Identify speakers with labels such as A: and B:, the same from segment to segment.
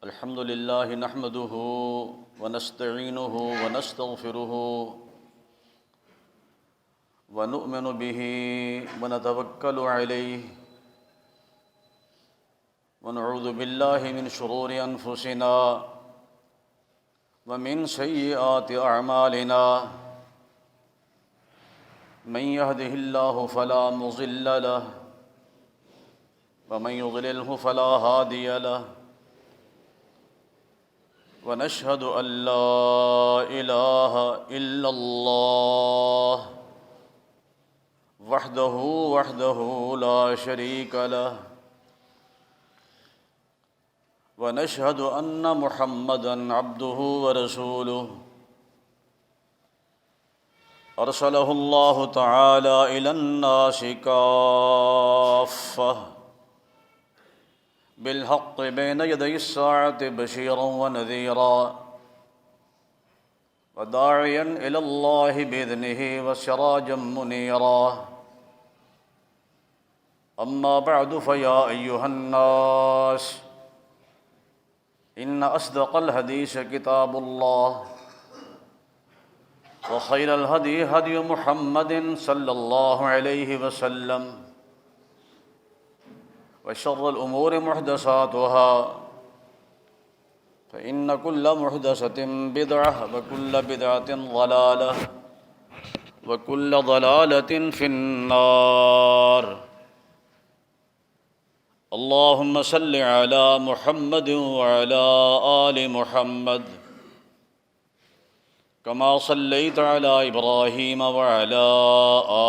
A: الحمد لله نحمده ونستعينه ونستغفره ونؤمن به ونتوكل عليه ونعوذ بالله من شرور أنفسنا ومن سيئات أعمالنا من يهده الله فلا مضل له ومن يضلله فلا هادي له ونشهد أن لا إله إلا الله وحده لا شريك له ونشهد أن محمدًا عبده ورسوله أرسله الله تعالى إلى الناس كافة بالحق بين يدي الساعة بشيرا ونذيرا وداعيا إلى الله بإذنه وسراجا منيرا أما بعد فيا أيها الناس إن أصدق الحديث كتاب الله وخير الهدي هدي محمد صلى الله عليه وسلم وشر الأمور محدثاتها فإن كل محدثة بدعة وكل بدعة ضلالة وكل ضلالة في النار اللهم صل على محمد وعلى آل محمد كما صليت على إبراهيم وعلى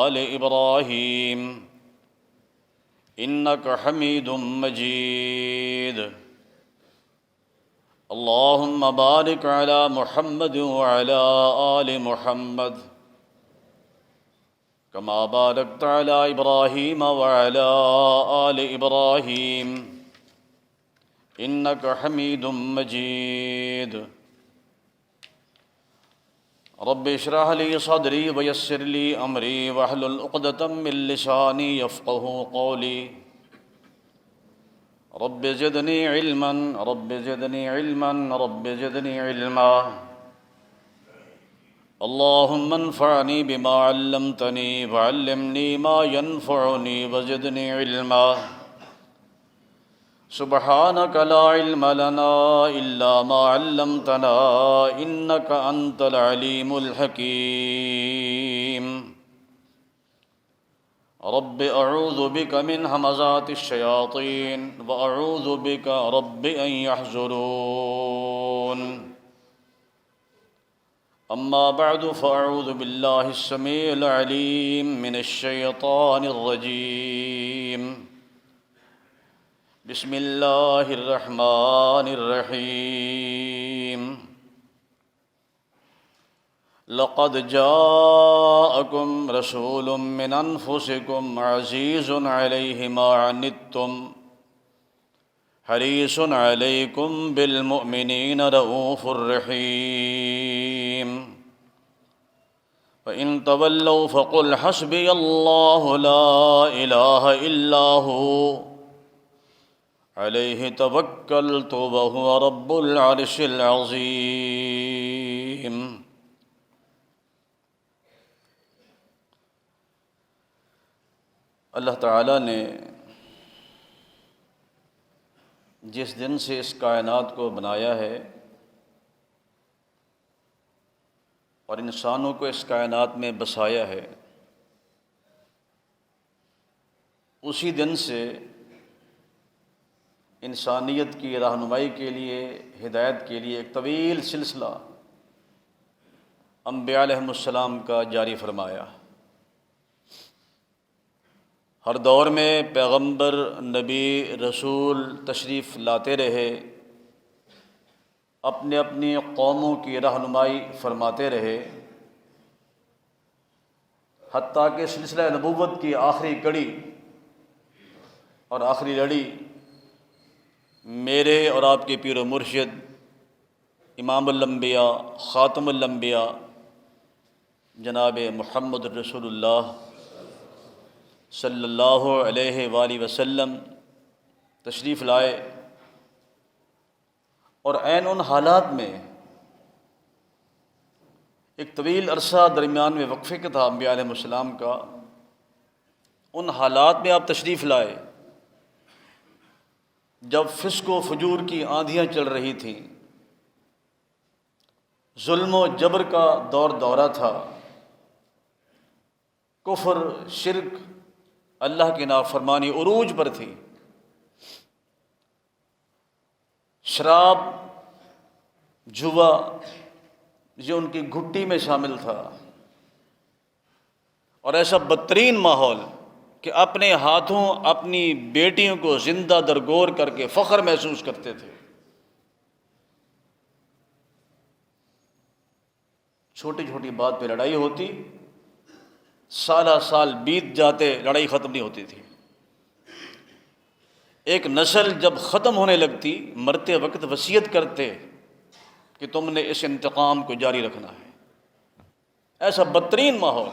A: آل إبراهيم إنك حميد مجيد اللهم بارك على محمد وعلى آل محمد كما باركت على إبراهيم وعلى آل إبراهيم إنك حميد مجيد رب اشرح لي صدري ويسر لي أمري واحلل عقدة من لساني يفقهوا قولي رب زدني علما رب زدني علما رب زدني علما اللهم انفعني بما علمتني وعلمني ما ينفعني وزدني علما سبحانك لا علم لنا إلا ما علمتنا إنك أنت العليم الحكيم رب أعوذ بك من همزات الشياطين وأعوذ بك رب أن يحضرون أما بعد فأعوذ بالله السميع العليم من الشيطان الرجيم بسم الله الرحمن الرحيم لقد جاءكم رسول من أنفسكم عزيز عليه ما عنتم حريص عليكم بالمؤمنين رؤوف رحيم وإن تولوا فقل حسبي الله لا إله إلا هو عليه توكلت وهو رب العرش العظيم اللہ تعالیٰ نے جس دن سے اس کائنات کو بنایا ہے اور انسانوں کو اس کائنات میں بسایا ہے، اسی دن سے انسانیت کی رہنمائی کے لیے، ہدایت کے لیے ایک طویل سلسلہ انبیاء علیہم السلام کا جاری فرمایا۔ ہر دور میں پیغمبر، نبی، رسول تشریف لاتے رہے، اپنے اپنی قوموں کی رہنمائی فرماتے رہے، حتیٰ کہ سلسلہ نبوت کی آخری کڑی اور آخری لڑی میرے اور آپ کے پیر و مرشد امام الانبیاء خاتم الانبیاء جناب محمد رسول اللہ صلی اللہ علیہ وآلہ وسلم تشریف لائے اور عین ان حالات میں ایک طویل عرصہ درمیان میں وقفے کا تھا انبیاء علیہ السلام کا، ان حالات میں آپ تشریف لائے جب فسق و فجور کی آندھیاں چل رہی تھیں، ظلم و جبر کا دورہ تھا، کفر، شرک، اللہ کی نافرمانی عروج پر تھی، شراب، جوا یہ ان کی گھٹی میں شامل تھا، اور ایسا بدترین ماحول کہ اپنے ہاتھوں اپنی بیٹیوں کو زندہ درگور کر کے فخر محسوس کرتے تھے۔ چھوٹی چھوٹی بات پہ لڑائی ہوتی، سالہ سال بیت جاتے، لڑائی ختم نہیں ہوتی تھی۔ ایک نسل جب ختم ہونے لگتی، مرتے وقت وصیت کرتے کہ تم نے اس انتقام کو جاری رکھنا ہے۔ ایسا بدترین ماحول۔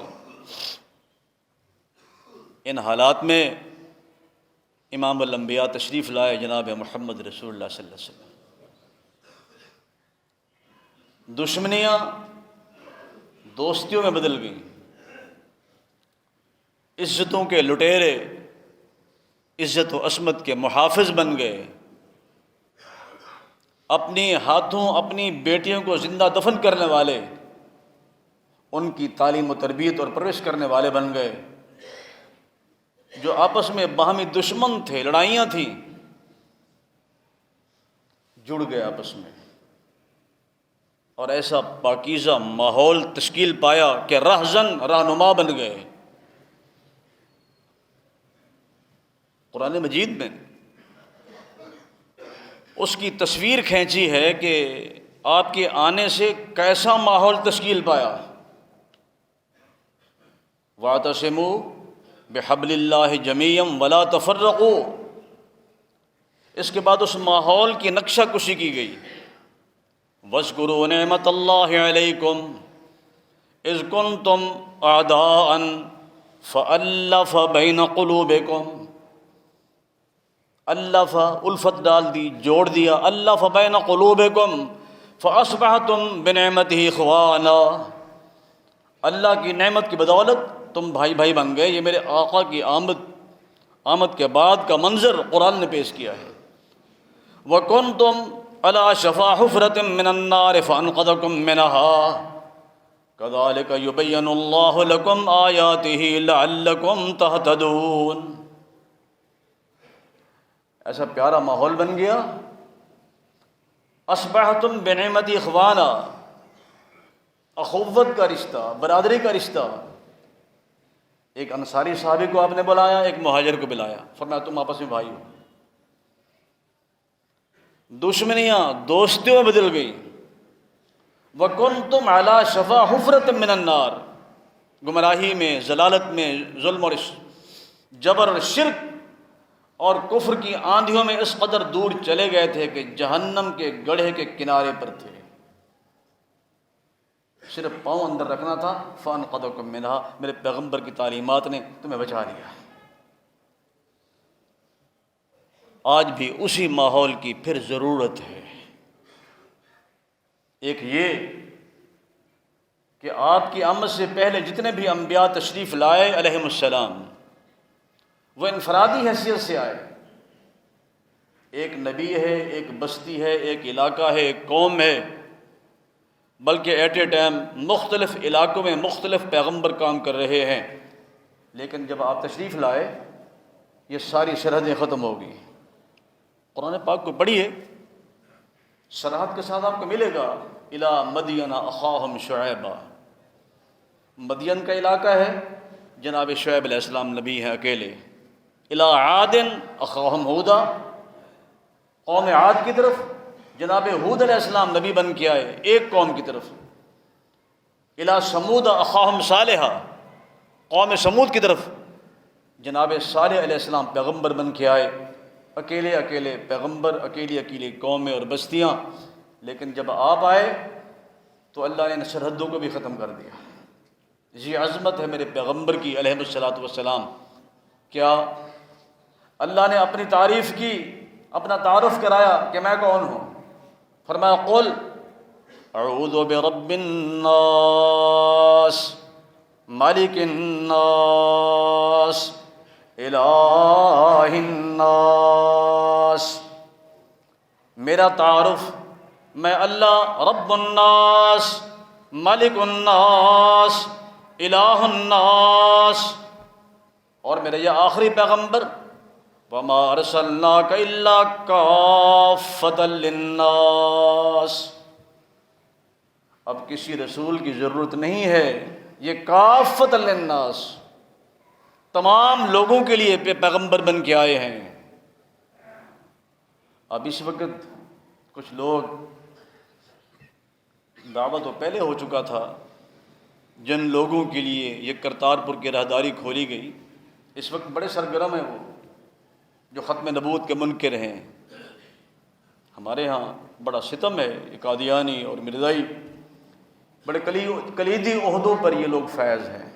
A: ان حالات میں امام الانبیاء تشریف لائے جناب محمد رسول اللہ صلی اللہ علیہ وسلم۔ دشمنیاں دوستیوں میں بدل گئیں، عزتوں کے لٹیرے عزت و عصمت کے محافظ بن گئے، اپنی ہاتھوں اپنی بیٹیوں کو زندہ دفن کرنے والے، ان کی تعلیم و تربیت اور پرورش کرنے والے بن گئے۔ جو آپس میں باہمی دشمن تھے، لڑائیاں تھیں، جڑ گئے آپس میں، اور ایسا پاکیزہ ماحول تشکیل پایا کہ رہزن رہنما بن گئے۔ قرآن مجید میں اس کی تصویر کھینچی ہے کہ آپ کے آنے سے کیسا ماحول تشکیل پایا۔ وَاعْتَصِمُوا بِحَبْلِ اللَّهِ جَمِيعًا وَلَا تَفَرَّقُوا، اس کے بعد اس ماحول کی نقشہ کشی کی گئی۔ وَاذْكُرُوا نِعْمَةَ اللَّهِ عَلَيْكُمْ إِذْ كُنْتُمْ أَعْدَاءً فَأَلَّفَ بَيْنَ قُلُوبِكُمْ، الف الفت ڈال دی، جوڑ دیا، الف بین قلوبکم فاصبحتم بنعمتہ اخوانا، اللہ کی نعمت کی بدولت تم بھائی بھائی بن گئے۔ یہ میرے آقا کی آمد کے بعد کا منظر قرآن نے پیش کیا ہے۔ وَكُنْتُمْ عَلَى شَفَا حُفْرَةٍ مِّنَ النَّارِ فَأَنْقَذَكُم مِّنْهَا كَذَلِكَ يُبَيِّنُ اللَّهُ لَكُمْ آيَاتِهِ لَعَلَّكُمْ تَهْتَدُونَ۔ ایسا پیارا ماحول بن گیا۔ اصبحتم بنعمتی اخوانا، اخوت کا رشتہ، برادری کا رشتہ۔ ایک انصاری صحابی کو آپ نے بلایا، ایک مہاجر کو بلایا، فرمایا تم آپس میں بھائی ہو۔ دشمنیاں دوستیوں میں بدل گئیں۔ وَكُنْتُمْ عَلَى شَفَا حُفْرَةٍ مِّنَ النَّارِ، گمراہی میں، ضلالت میں، ظلم اور جبر اور شرک اور کفر کی آندھیوں میں اس قدر دور چلے گئے تھے کہ جہنم کے گڑھے کے کنارے پر تھے۔ صرف پاؤں اندر رکھنا تھا، فَأَنْقَذَكُم مِّنْهَا، میرے پیغمبر کی تعلیمات نے تمہیں بچا لیا۔ آج بھی اسی ماحول کی پھر ضرورت ہے۔ ایک یہ کہ آپ کی آمد سے پہلے جتنے بھی انبیاء تشریف لائے علیہم السلام، وہ انفرادی حیثیت سے آئے۔ ایک نبی ہے، ایک بستی ہے، ایک علاقہ ہے، ایک قوم ہے، بلکہ ایٹ اے ٹائم مختلف علاقوں میں مختلف پیغمبر کام کر رہے ہیں۔ لیکن جب آپ تشریف لائے، یہ ساری سرحدیں ختم ہو گئی۔ قرآن پاک کو پڑھیے، سرحد کے ساتھ آپ کو ملے گا اِلیٰ مدین اخاہم شعیبا، مدین کا علاقہ ہے، جناب شعیب علیہ السلام نبی ہیں اکیلے۔ اِلیٰ عاد اخاہم ہودا، قوم عاد کی طرف جناب ہود علیہ السلام نبی بن کے آئے، ایک قوم کی طرف۔ اِلیٰ ثمود اخاہم صالحا، قوم سمود کی طرف جناب صالح علیہ السلام پیغمبر بن کے آئے۔ اکیلے اکیلے پیغمبر، اکیلی اکیلی قومیں اور بستیاں۔ لیکن جب آپ آئے تو اللہ نے ان سرحدوں کو بھی ختم کر دیا۔ یہ عظمت ہے میرے پیغمبر کی علیہ الصلوۃ والسلام۔ کیا اللہ نے اپنی تعریف کی، اپنا تعارف کرایا کہ میں کون ہوں۔ فرمایا قل اعوذ برب الناس مالک الناس الہ الناس۔ میرا تعارف، میں اللہ رب الناس مالک الناس الہ الناس، اور میرا یہ آخری پیغمبر وما ارسلناک الا کافۃ للناس۔ اب کسی رسول کی ضرورت نہیں ہے، یہ کافۃ للناس، تمام لوگوں کے لیے پیغمبر بن کے آئے ہیں۔ اب اس وقت کچھ لوگ، دعوت تو پہلے ہو چکا تھا، جن لوگوں کے لیے یہ کرتارپور کی راہداری کھولی گئی، اس وقت بڑے سرگرم ہیں وہ جو ختم نبوت کے منکر ہیں۔ ہمارے ہاں بڑا ستم ہے، قادیانی اور مرزائی بڑے کلیدی عہدوں پر یہ لوگ فائز ہیں۔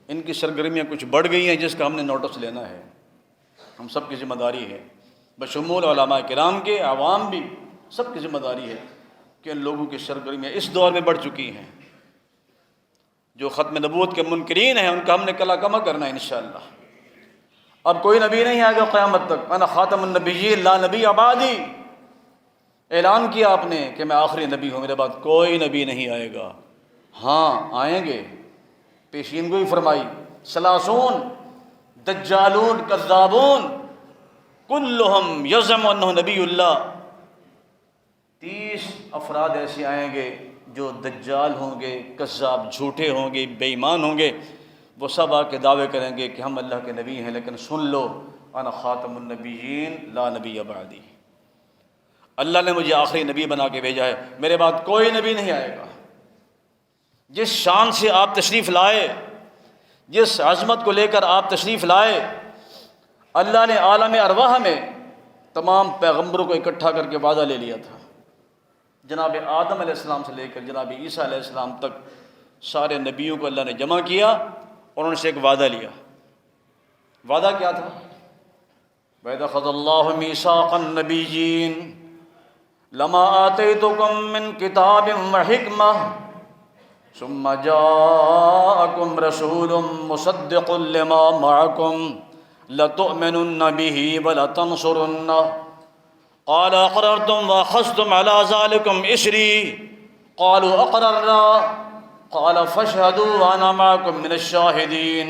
A: ان کی سرگرمیاں کچھ بڑھ گئی ہیں جس کا ہم نے نوٹس لینا ہے، ہم سب کی ذمہ داری ہے، بشمول علماء کرام کے، عوام بھی سب کی ذمہ داری ہے کہ ان لوگوں کی سرگرمیاں اس دور میں بڑھ چکی ہیں۔ جو ختم نبوت کے منکرین ہیں ان کا ہم نے کلا کما کرنا ہے انشاءاللہ۔ اب کوئی نبی نہیں آئے گا قیامت تک، انا خاتم النبیین لا نبی بعدی، اعلان کیا آپ نے کہ میں آخری نبی ہوں، میرے بعد کوئی نبی نہیں آئے گا۔ ہاں آئیں گے، پیشین گوئی فرمائی، سلاسون دجالون کذابون کلہم یزعم انہ نبی اللہ، 30 افراد ایسے آئیں گے جو دجال ہوں گے، کذاب، جھوٹے ہوں گے، بے ایمان ہوں گے، وہ سب آ کے دعوے کریں گے کہ ہم اللہ کے نبی ہیں، لیکن سن لو انا خاتم النبیین لا نبی بعدی، اللہ نے مجھے آخری نبی بنا کے بھیجا ہے، میرے بعد کوئی نبی نہیں آئے گا۔ جس شان سے آپ تشریف لائے، جس عظمت کو لے کر آپ تشریف لائے، اللہ نے عالم ارواح میں تمام پیغمبروں کو اکٹھا کر کے وعدہ لے لیا تھا۔ جناب آدم علیہ السلام سے لے کر جناب عیسیٰ علیہ السلام تک سارے نبیوں کو اللہ نے جمع کیا اور ان سے ایک وعدہ لیا۔ وعدہ کیا تھا؟ وَإِذْ أَخَذَ اللَّهُ مِيثَاقَ النَّبِيِّينَ لَمَا آتَيْتُكُم مِّن كِتَابٍ وَحِكْمَةٍ ثُمَّ جَاءَكُمْ رَسُولٌ مُّصَدِّقٌ لِّمَا مَعَكُمْ لَتُؤْمِنُنَّ بِهِ وَلَتَنصُرُنَّهُ قال اقررتم واخذتم على ذلكم اسري قالوا اقررنا قال فاشهدوا وانا معكم من الشاهدين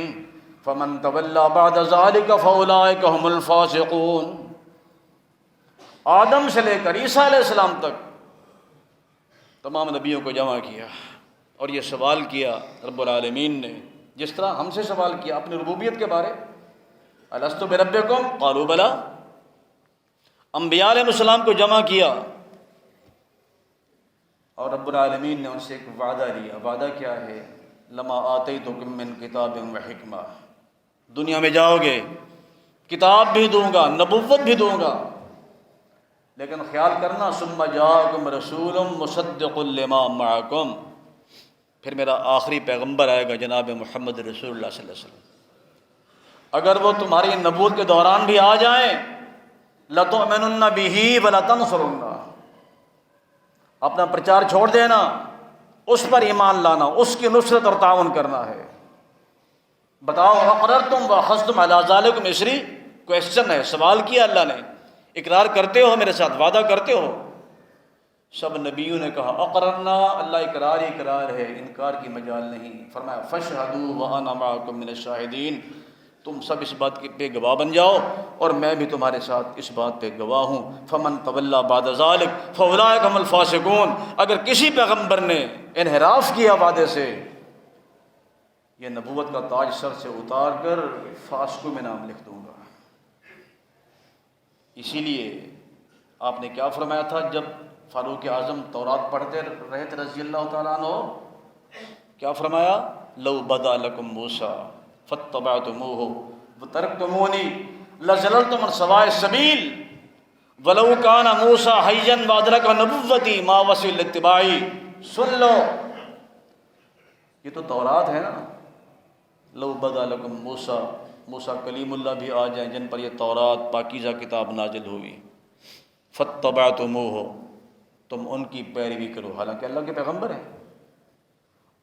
A: فمن تولى بعد ذلك فاولئك هم الفاسقون۔ آدم سے لے کر عیسیٰ علیہ السلام تک تمام نبیوں کو جمع کیا اور یہ سوال کیا رب العالمین نے، جس طرح ہم سے سوال کیا اپنی ربوبیت کے بارے، الست بربکم قالوا بلی۔ انبیاء علیہ السلام کو جمع کیا اور رب العالمین نے ان سے ایک وعدہ لیا۔ وعدہ کیا ہے؟ لما آتیتکم من کتاب وحکمہ، دنیا میں جاؤ گے کتاب بھی دوں گا، نبوت بھی دوں گا، لیکن خیال کرنا ثم جاءکم رسول مصدق لما معکم، پھر میرا آخری پیغمبر آئے گا جناب محمد رسول اللہ صلی اللہ علیہ وسلم، اگر وہ تمہاری نبوت کے دوران بھی آ جائیں لَتُؤْمِنُنَّ بِهِ وَلَتَنصُرُنَّ، اپنا پرچار چھوڑ دینا، اس پر ایمان لانا، اس کی نصرت اور تعاون کرنا ہے۔ بتاؤ اقررتم واخذتم علی ذلکم اسری، کویسچن ہے، سوال کیا اللہ نے، اقرار کرتے ہو میرے ساتھ، وعدہ کرتے ہو؟ سب نبیوں نے کہا اقررنا، اللہ اقرار ہی اقرار ہے، انکار کی مجال نہیں۔ فرمایا فاشہدوا وانا معکم من الشاہدین، تم سب اس بات پہ گواہ بن جاؤ اور میں بھی تمہارے ساتھ اس بات پہ گواہ ہوں۔ فمن تولی بعد ذلک فاولئک هم الفاسقون، اگر کسی پیغمبر نے انحراف کیا وعدے سے، یہ نبوت کا تاج سر سے اتار کر فاسقوں میں نام لکھ دوں گا۔ اسی لیے آپ نے کیا فرمایا تھا جب فاروق اعظم تورات پڑھتے رہے تھے رضی اللہ تعالیٰ عنہ؟ کیا فرمایا؟ لو بدا لکم موسیٰ فاتبعتموہ وترکتمونی لزللتم عن سواء السبیل ولو کان موسیٰ حیا وادرک نبوتی ما وسع لاتباعی۔ سن لو، یہ تو تورات ہے نا، لو بدا لکم موسیٰ، موسیٰ کلیم اللہ بھی آ جائیں جن پر یہ تورات پاکیزہ کتاب نازل ہوئی، فاتبعتموہ، تم ان کی پیروی کرو، حالانکہ اللہ کے پیغمبر ہیں،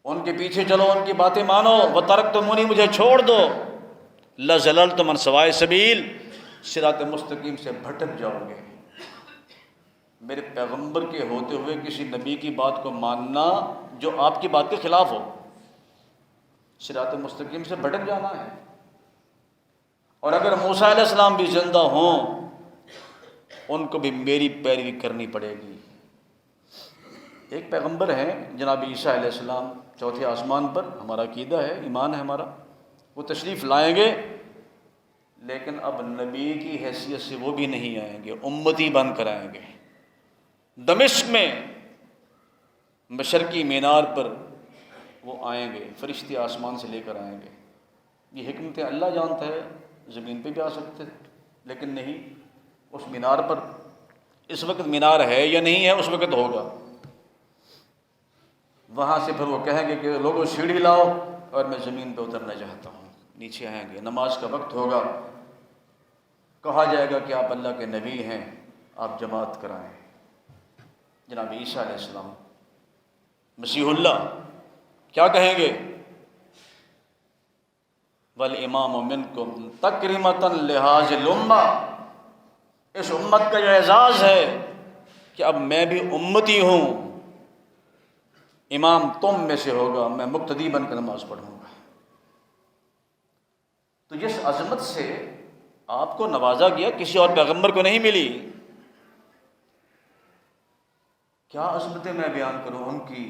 A: ان کے پیچھے چلو، ان کی باتیں مانو، وترکتمونی، مجھے چھوڑ دو، لظللتم عن سواء السبیل، صراط مستقیم سے بھٹک جاؤ گے۔ میرے پیغمبر کے ہوتے ہوئے کسی نبی کی بات کو ماننا جو آپ کی بات کے خلاف ہو، صراط مستقیم سے بھٹک جانا ہے۔ اور اگر موسیٰ علیہ السلام بھی زندہ ہوں، ان کو بھی میری پیروی کرنی پڑے گی۔ ایک پیغمبر ہیں جناب عیسیٰ علیہ السلام، چوتھے آسمان پر، ہمارا عقیدہ ہے، ایمان ہے ہمارا، وہ تشریف لائیں گے، لیکن اب نبی کی حیثیت سے وہ بھی نہیں آئیں گے، امتی بن کر آئیں گے۔ دمشق میں مشرقی مینار پر وہ آئیں گے، فرشتے آسمان سے لے کر آئیں گے۔ یہ حکمت اللہ جانتا ہے، زمین پہ بھی آ سکتے تھے، لیکن نہیں، اس مینار پر، اس وقت مینار ہے یا نہیں ہے، اس وقت ہوگا۔ وہاں سے پھر وہ کہیں گے کہ لوگوں سیڑھی لاؤ، اور میں زمین پہ اترنا چاہتا ہوں۔ نیچے آئیں گے، نماز کا وقت ہوگا، کہا جائے گا کہ آپ اللہ کے نبی ہیں، آپ جماعت کرائیں۔ جناب عیسیٰ علیہ السلام، مسیح اللہ، کیا کہیں گے؟ وَالْإِمَامُ مِنْكُمْ تَكْرِمَةً لِهَٰذِهِ الْأُمَّةِ، اس امت کا یہ اعزاز ہے کہ اب میں بھی امتی ہوں، امام تم میں سے ہوگا، میں مقتدی بن کر نماز پڑھوں گا۔ تو جس عظمت سے آپ کو نوازا گیا کسی اور پیغمبر کو نہیں ملی، کیا عظمتیں میں بیان کروں ان کی۔